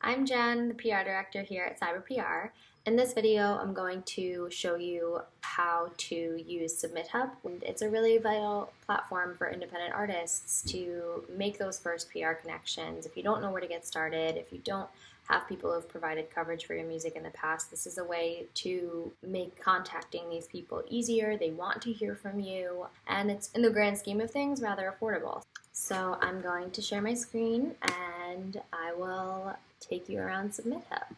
I'm Jen, the PR director here at CyberPR. In this video, I'm going to show you how to use SubmitHub. It's a really vital platform for independent artists to make those first PR connections. If you don't know where to get started, if you don't have people who have provided coverage for your music in the past, this is a way to make contacting these people easier. They want to hear from you, and it's, in the grand scheme of things, rather affordable. So I'm going to share my screen and I will take you around SubmitHub.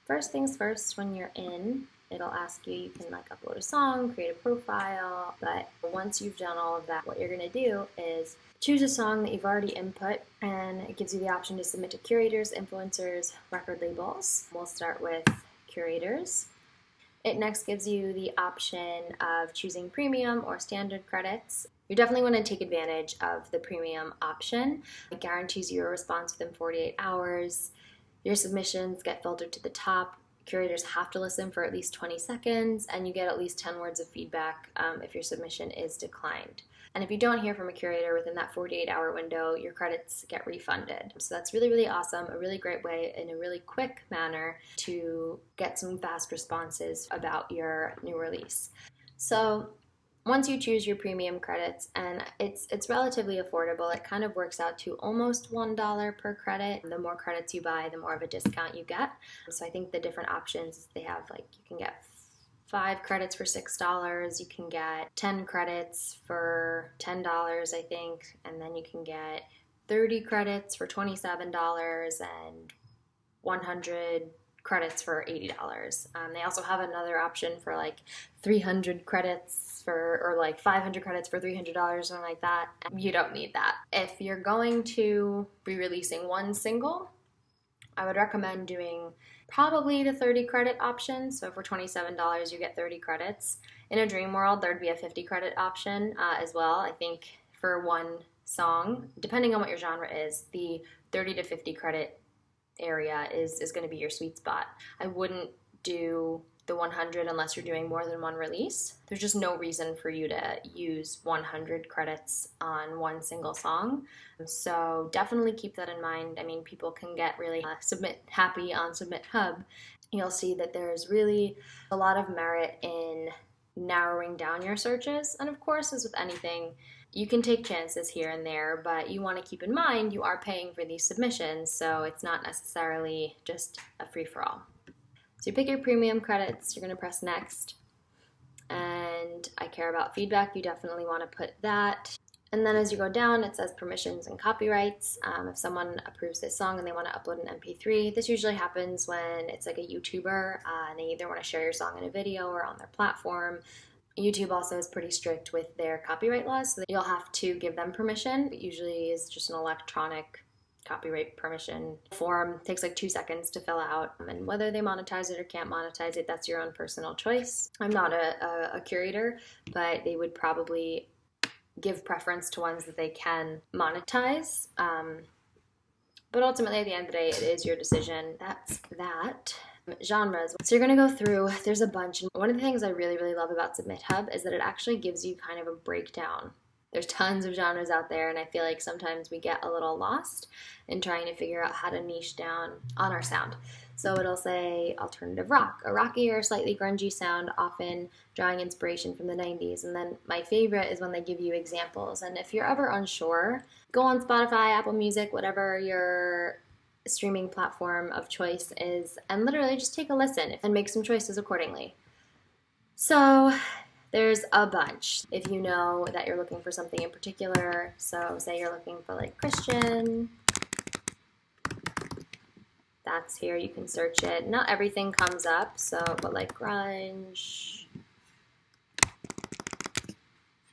First things first, when you're in, it'll ask you, you can upload a song, create a profile, but once you've done all of that, what you're gonna do is choose a song that you've already input, and it gives you the option to submit to curators, influencers, record labels. We'll start with curators. It next gives you the option of choosing premium or standard credits. You definitely want to take advantage of the premium option. It guarantees you a response within 48 hours. Your submissions get filtered to the top. Curators have to listen for at least 20 seconds, and you get at least 10 words of feedback if your submission is declined. And if you don't hear from a curator within that 48-hour window, your credits get refunded. So that's really, really awesome, a really great way in a really quick manner to get some fast responses about your new release. So once you choose your premium credits, and it's relatively affordable, it kind of works out to almost $1 per credit. The more credits you buy, the more of a discount you get. So I think the different options they have, you can get 5 credits for $6, you can get 10 credits for $10, I think, and then you can get 30 credits for $27 and 100 credits for $80. They also have another option for 300 credits or 500 credits for $300, something like that. You don't need that. If you're going to be releasing one single, I would recommend doing probably the 30 credit option. So for $27, you get 30 credits. In a dream world, there'd be a 50 credit option as well. I think for one song, depending on what your genre is, the 30 to 50 credit area is going to be your sweet spot. I wouldn't do the 100 unless you're doing more than one release. There's just no reason for you to use 100 credits on one single song. So definitely keep that in mind. I mean, people can get really submit happy on SubmitHub. You'll see that there's really a lot of merit in narrowing down your searches. And of course, as with anything, you can take chances here and there, but you want to keep in mind you are paying for these submissions, so it's not necessarily just a free-for-all. So you pick your premium credits, you're going to press next, and I care about feedback, you definitely want to put that. And then as you go down, it says permissions and copyrights. If someone approves this song and they want to upload an MP3, this usually happens when it's a YouTuber and they either want to share your song in a video or on their platform. YouTube also is pretty strict with their copyright laws, so you'll have to give them permission. It usually is just an electronic copyright permission form. It takes 2 seconds to fill out, and whether they monetize it or can't monetize it, that's your own personal choice. I'm not a curator, but they would probably give preference to ones that they can monetize. But ultimately, at the end of the day, it is your decision. That's that. Genres. So you're going to go through, there's a bunch. And one of the things I really, really love about SubmitHub is that it actually gives you kind of a breakdown. There's tons of genres out there, and I feel like sometimes we get a little lost in trying to figure out how to niche down on our sound. So it'll say alternative rock, a rocky or slightly grungy sound, often drawing inspiration from the 90s. And then my favorite is when they give you examples. And if you're ever unsure, go on Spotify, Apple Music, whatever your streaming platform of choice is, and literally just take a listen and make some choices accordingly. So there's a bunch. If you know that you're looking for something in particular, so say you're looking for Christian, that's here, you can search it. Not everything comes up, but grunge.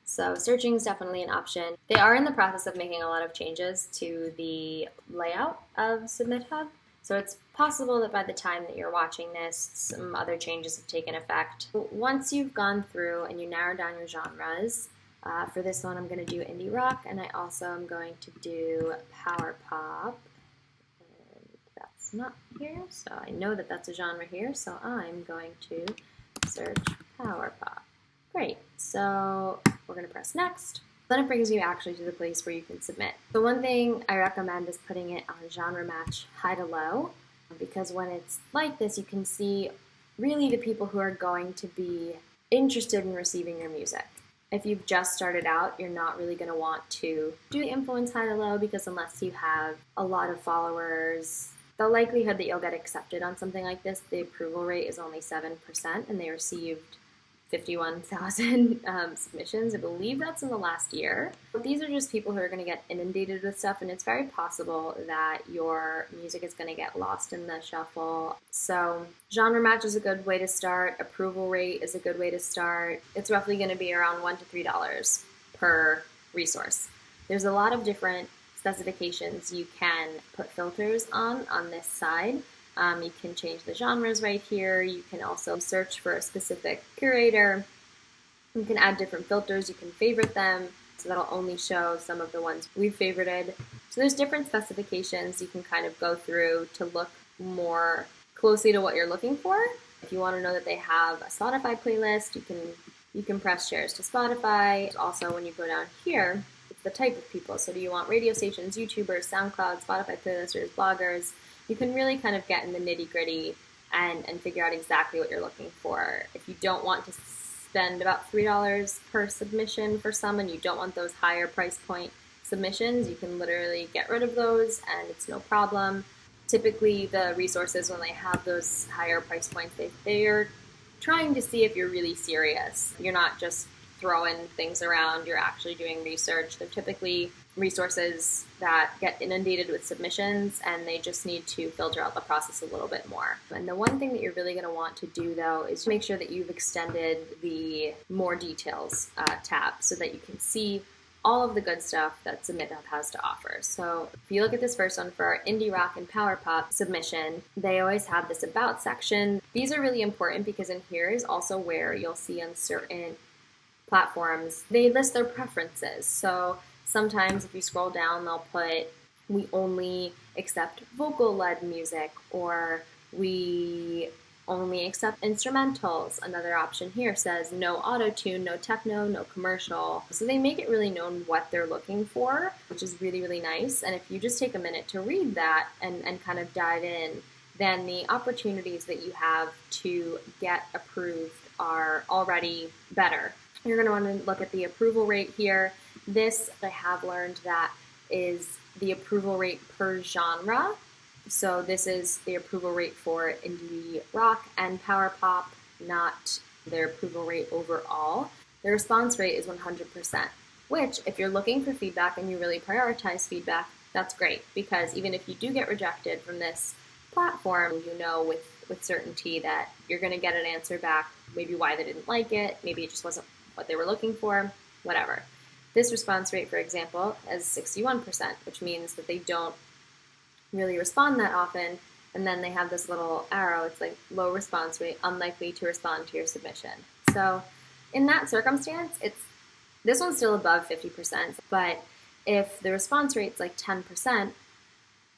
So searching is definitely an option. They are in the process of making a lot of changes to the layout of SubmitHub. So it's possible that by the time that you're watching this, some other changes have taken effect. Once you've gone through and you narrow down your genres, for this one I'm going to do indie rock, and I also am going to do power pop. And that's not here, so I know that that's a genre here, so I'm going to search power pop. Great, so we're going to press next. Then it brings you actually to the place where you can submit. The one thing I recommend is putting it on genre match high to low, because when it's like this, you can see really the people who are going to be interested in receiving your music. If you've just started out, you're not really going to want to do the influence high to low, because unless you have a lot of followers, the likelihood that you'll get accepted on something like this, the approval rate is only 7%, and they received 51,000 submissions. I believe that's in the last year. But these are just people who are going to get inundated with stuff, and it's very possible that your music is going to get lost in the shuffle. So genre match is a good way to start. Approval rate is a good way to start. It's roughly going to be around $1 to $3 per resource. There's a lot of different specifications you can put filters on this side. You can change the genres right here. You can also search for a specific curator. You can add different filters. You can favorite them, so that'll only show some of the ones we've favorited. So there's different specifications you can kind of go through to look more closely to what you're looking for. If you want to know that they have a Spotify playlist, you can press shares to Spotify. Also, when you go down here, it's the type of people. So do you want radio stations, YouTubers, SoundCloud, Spotify playlisters, bloggers? You can really kind of get in the nitty-gritty and figure out exactly what you're looking for. If you don't want to spend about $3 per submission for some, and you don't want those higher price point submissions, you can literally get rid of those and it's no problem. Typically the resources, when they have those higher price points, they're trying to see if you're really serious. You're not just throwing things around, you're actually doing research. They're typically resources that get inundated with submissions, and they just need to filter out the process a little bit more. And the one thing that you're really going to want to do, though, is make sure that you've extended the more details tab so that you can see all of the good stuff that SubmitHub has to offer. So if you look at this first one for our indie rock and power pop submission, they always have this about section. These are really important because in here is also where you'll see on certain platforms, they list their preferences. So sometimes if you scroll down, they'll put, we only accept vocal-led music, or we only accept instrumentals. Another option here says no auto-tune, no techno, no commercial. So they make it really known what they're looking for, which is really, really nice. And if you just take a minute to read that and kind of dive in, then the opportunities that you have to get approved are already better. You're going to want to look at the approval rate here. This, I have learned, that is the approval rate per genre. So this is the approval rate for indie rock and power pop, not their approval rate overall. The response rate is 100%, which if you're looking for feedback and you really prioritize feedback, that's great, because even if you do get rejected from this platform, you know with certainty that you're going to get an answer back, maybe why they didn't like it, maybe it just wasn't what they were looking for, whatever. This response rate, for example, is 61%, which means that they don't really respond that often, and then they have this little arrow, it's like low response rate, unlikely to respond to your submission. So in that circumstance, this one's still above 50%, but if the response rate's like 10%,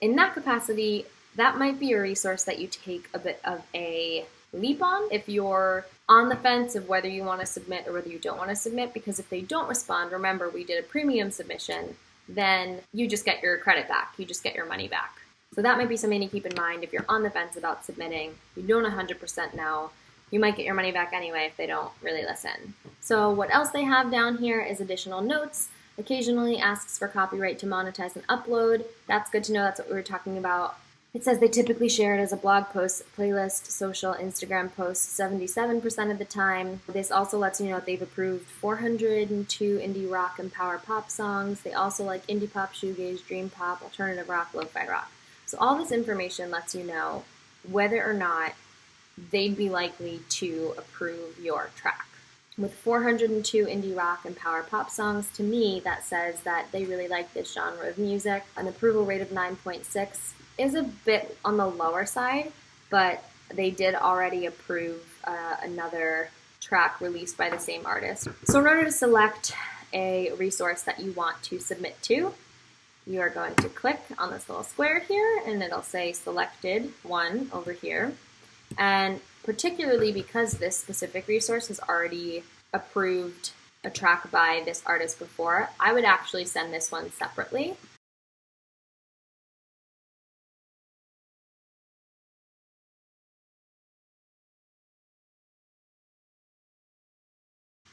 in that capacity, that might be a resource that you take a bit of a leap on if you're on the fence of whether you want to submit or whether you don't want to submit, because if they don't respond, remember we did a premium submission, then you just get your credit back, you just get your money back. So that might be something to keep in mind if you're on the fence about submitting, you don't 100% know, you might get your money back anyway if they don't really listen. So what else they have down here is additional notes. Occasionally asks for copyright to monetize and upload. That's good to know, that's what we were talking about. It says they typically share it as a blog post, playlist, social, Instagram post 77% of the time. This also lets you know that they've approved 402 indie rock and power pop songs. They also like indie pop, shoegaze, dream pop, alternative rock, lo-fi rock. So all this information lets you know whether or not they'd be likely to approve your track. With 402 indie rock and power pop songs, to me that says that they really like this genre of music. An approval rate of 9.6 is a bit on the lower side, but they did already approve another track released by the same artist. So in order to select a resource that you want to submit to, you are going to click on this little square here, and it'll say selected one over here. And particularly because this specific resource is already approved a track by this artist before, I would actually send this one separately.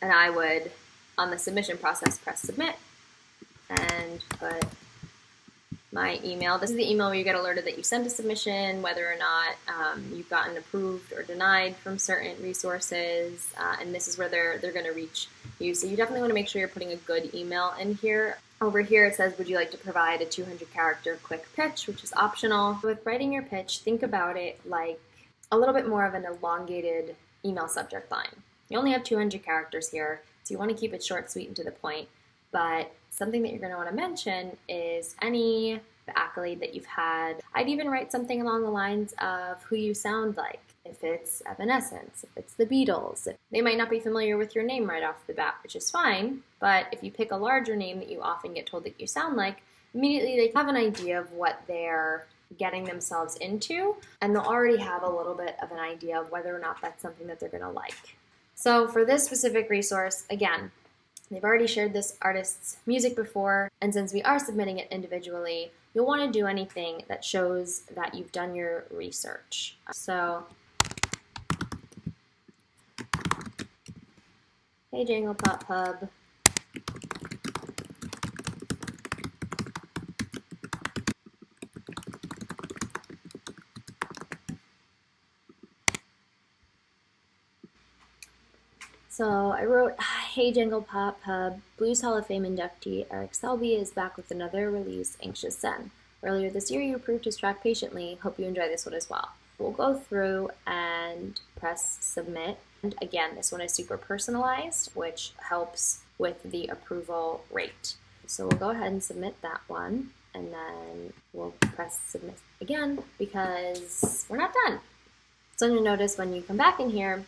And I would, on the submission process, press submit and put my email. This is the email where you get alerted that you sent a submission, whether or not you've gotten approved or denied from certain resources, and this is where they're going to reach you. So you definitely want to make sure you're putting a good email in here. Over here it says, would you like to provide a 200-character quick pitch, which is optional. With writing your pitch, think about it like a little bit more of an elongated email subject line. You only have 200 characters here, so you want to keep it short, sweet, and to the point. But something that you're going to want to mention is any accolade that you've had. I'd even write something along the lines of who you sound like. If it's Evanescence, if it's the Beatles. They might not be familiar with your name right off the bat, which is fine. But if you pick a larger name that you often get told that you sound like, immediately they have an idea of what they're getting themselves into, and they'll already have a little bit of an idea of whether or not that's something that they're going to like. So for this specific resource, again, they've already shared this artist's music before, and since we are submitting it individually, you'll want to do anything that shows that you've done your research. So, hey Jangle Pop Pub. So I wrote, hey Jangle Pop Pub, Blues Hall of Fame inductee Eric Selby is back with another release, Anxious Zen. Earlier this year you approved his track Patiently, hope you enjoy this one as well. We'll go through and press submit. And again, this one is super personalized, which helps with the approval rate. So we'll go ahead and submit that one, and then we'll press submit again because we're not done. So you'll notice when you come back in here,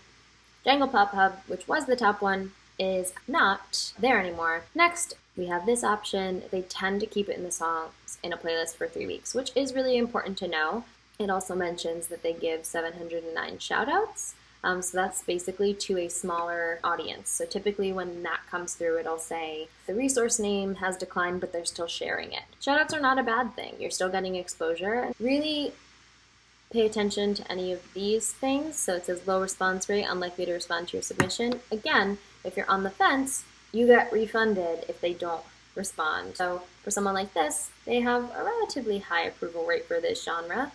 Jangle Pop Hub, which was the top one, is not there anymore. Next, we have this option. They tend to keep it in the songs in a playlist for 3 weeks, which is really important to know. It also mentions that they give 709 shoutouts. So that's basically to a smaller audience. So typically when that comes through, it'll say the resource name has declined, but they're still sharing it. Shoutouts are not a bad thing. You're still getting exposure. Really pay attention to any of these things. So it says low response rate, unlikely to respond to your submission. Again, if you're on the fence, you get refunded if they don't respond. So for someone like this, they have a relatively high approval rate for this genre.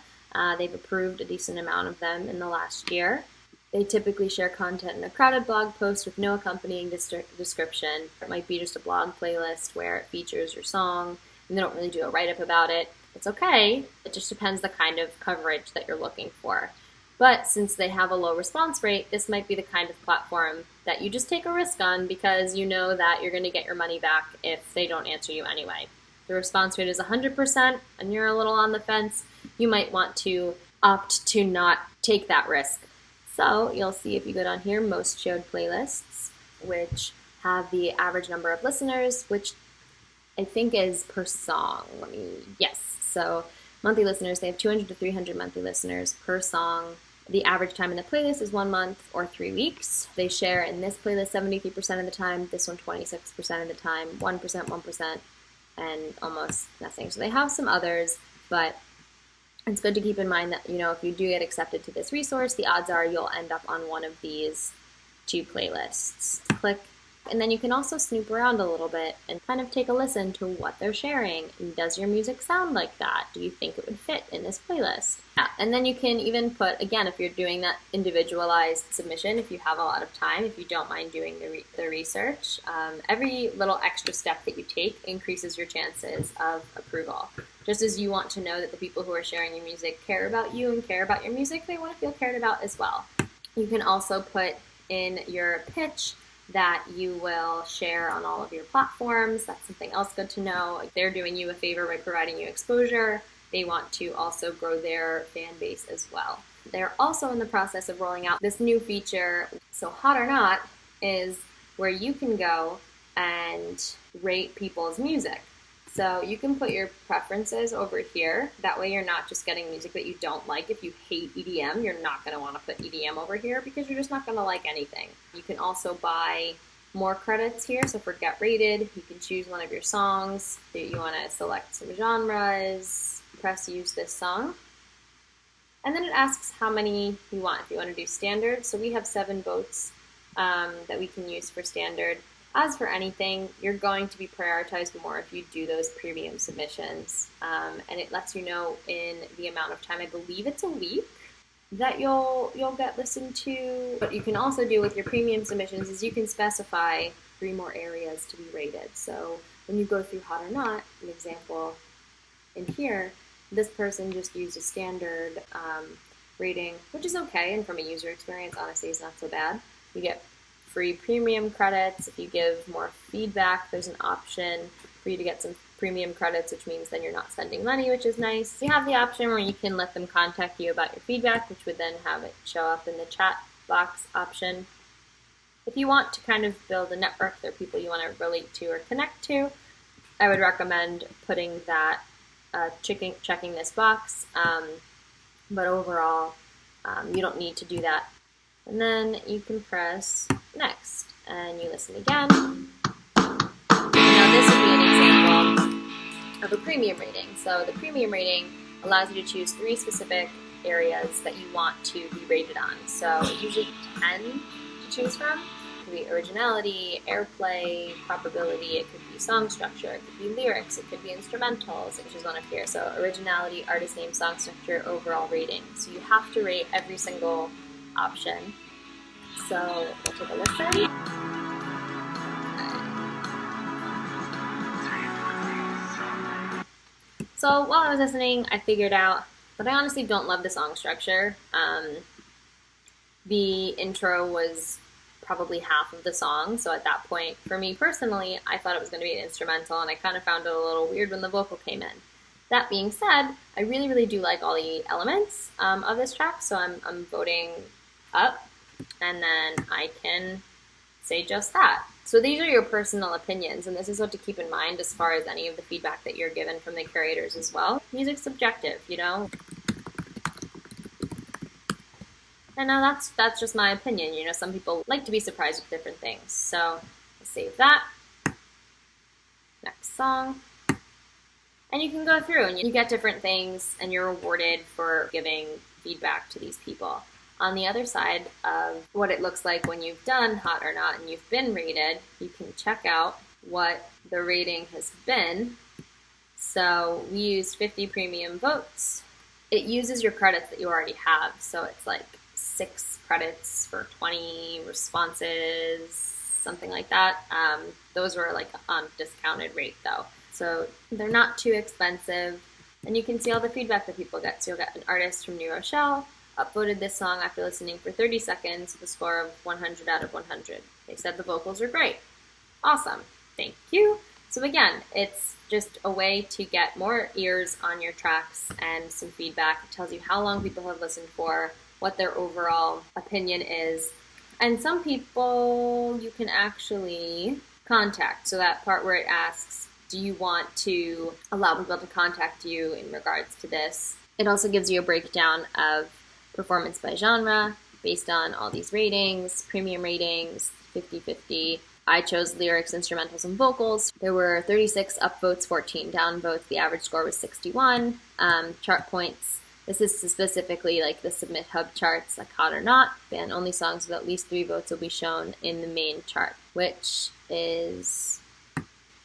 They've approved a decent amount of them in the last year. They typically share content in a crowded blog post with no accompanying description. It might be just a blog playlist where it features your song, and they don't really do a write-up about it. It's okay. It just depends the kind of coverage that you're looking for. But since they have a low response rate, this might be the kind of platform that you just take a risk on because you know that you're going to get your money back if they don't answer you anyway. If the response rate is 100% and you're a little on the fence, you might want to opt to not take that risk. So you'll see if you go down here, most shared playlists, which have the average number of listeners, which I think is per song. Yes. So monthly listeners, they have 200 to 300 monthly listeners per song. The average time in the playlist is 1 month or 3 weeks. They share in this playlist 73% of the time, this one 26% of the time, 1%, and almost nothing. So they have some others, but it's good to keep in mind that, if you do get accepted to this resource, the odds are you'll end up on one of these 2 playlists. Click, and then you can also snoop around a little bit and kind of take a listen to what they're sharing. Does your music sound like that? Do you think it would fit in this playlist? Yeah. And then you can even put, again, if you're doing that individualized submission, if you have a lot of time, if you don't mind doing the research, every little extra step that you take increases your chances of approval. Just as you want to know that the people who are sharing your music care about you and care about your music, they want to feel cared about as well. You can also put in your pitch that you will share on all of your platforms. That's something else good to know. They're doing you a favor by providing you exposure. They want to also grow their fan base as well. They're also in the process of rolling out this new feature, So Hot or Not, is where you can go and rate people's music. So you can put your preferences over here. That way you're not just getting music that you don't like. If you hate EDM, you're not going to want to put EDM over here because you're just not going to like anything. You can also buy more credits here. So for Get Rated, you can choose one of your songs. You want to select some genres, press Use this song. And then it asks how many you want. If you want to do standard, so we have 7 votes that we can use for standard. As for anything, you're going to be prioritized more if you do those premium submissions. And it lets you know in the amount of time, I believe it's a week, that you'll get listened to. What you can also do with your premium submissions is you can specify 3 more areas to be rated. So when you go through Hot or Not, an example in here, this person just used a standard rating, which is okay, and from a user experience, honestly, it's not so bad. You get free premium credits. If you give more feedback, there's an option for you to get some premium credits, which means then you're not spending money, which is nice. You have the option where you can let them contact you about your feedback, which would then have it show up in the chat box option. If you want to kind of build a network, there are people you want to relate to or connect to, I would recommend putting that, checking this box, but overall, you don't need to do that. And then you can press next, and you listen again. Now this would be an example of a premium rating. So the premium rating allows you to choose 3 specific areas that you want to be rated on. So usually 10 to choose from. It could be originality, airplay, probability, it could be song structure, it could be lyrics, it could be instrumentals, which is one up here. So originality, artist name, song structure, overall rating. So you have to rate every single option. So we'll take a listen. So while I was listening, I figured out that I honestly don't love the song structure. The intro was probably half of the song, so at that point, for me personally, I thought it was going to be an instrumental, and I kind of found it a little weird when the vocal came in. That being said, I really, really do like all the elements of this track, so I'm voting up, and then I can say just that. So these are your personal opinions, and this is what to keep in mind as far as any of the feedback that you're given from the curators as well. Music's subjective, you know? And now that's just my opinion, you know, some people like to be surprised with different things. So I'll save that. Next song. And you can go through and you get different things and you're rewarded for giving feedback to these people. On the other side of what it looks like when you've done Hot or Not and you've been rated, you can check out what the rating has been. So we used 50 premium votes. It uses your credits that you already have. So it's like 6 credits for 20 responses, something like that. Those were like on discounted rate though. So they're not too expensive. And you can see all the feedback that people get. So you'll get an artist from New Rochelle upvoted this song after listening for 30 seconds with a score of 100 out of 100. They said the vocals are great. Awesome. Thank you. So again, it's just a way to get more ears on your tracks and some feedback. It tells you how long people have listened for, what their overall opinion is. And some people you can actually contact. So that part where it asks, do you want to allow people to contact you in regards to this? It also gives you a breakdown of performance by genre based on all these ratings, premium ratings, 50-50. I chose lyrics, instrumentals, and vocals. There were 36 upvotes, 14 downvotes. The average score was 61. Chart points. This is specifically like the SubmitHub charts, like Hot or Not. And only songs with at least 3 votes will be shown in the main chart, which is,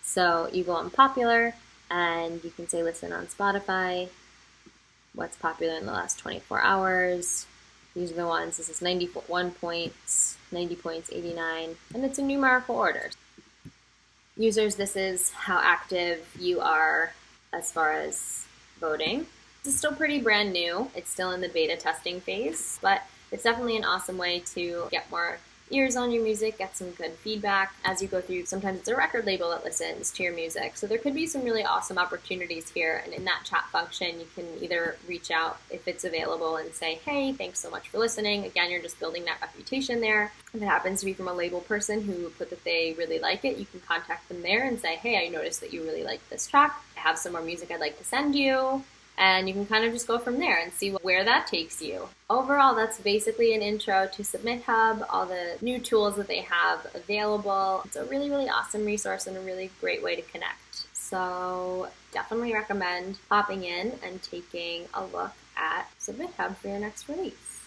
so you go on popular and you can say listen on Spotify. What's popular in the last 24 hours. These are the ones. This is 91 points, 90 points, 89, and it's in numerical order. Users, this is how active you are as far as voting. This is still pretty brand new. It's still in the beta testing phase, but it's definitely an awesome way to get more ears on your music, get some good feedback as you go through. Sometimes it's a record label that listens to your music. So there could be some really awesome opportunities here. And in that chat function, you can either reach out if it's available and say, hey, thanks so much for listening. Again, you're just building that reputation there. If it happens to be from a label person who put that they really like it, you can contact them there and say, hey, I noticed that you really like this track. I have some more music I'd like to send you. and you can kind of just go from there and see where that takes you. Overall, that's basically an intro to SubmitHub, all the new tools that they have available. It's a really, really awesome resource and a really great way to connect. So definitely recommend hopping in and taking a look at SubmitHub for your next release.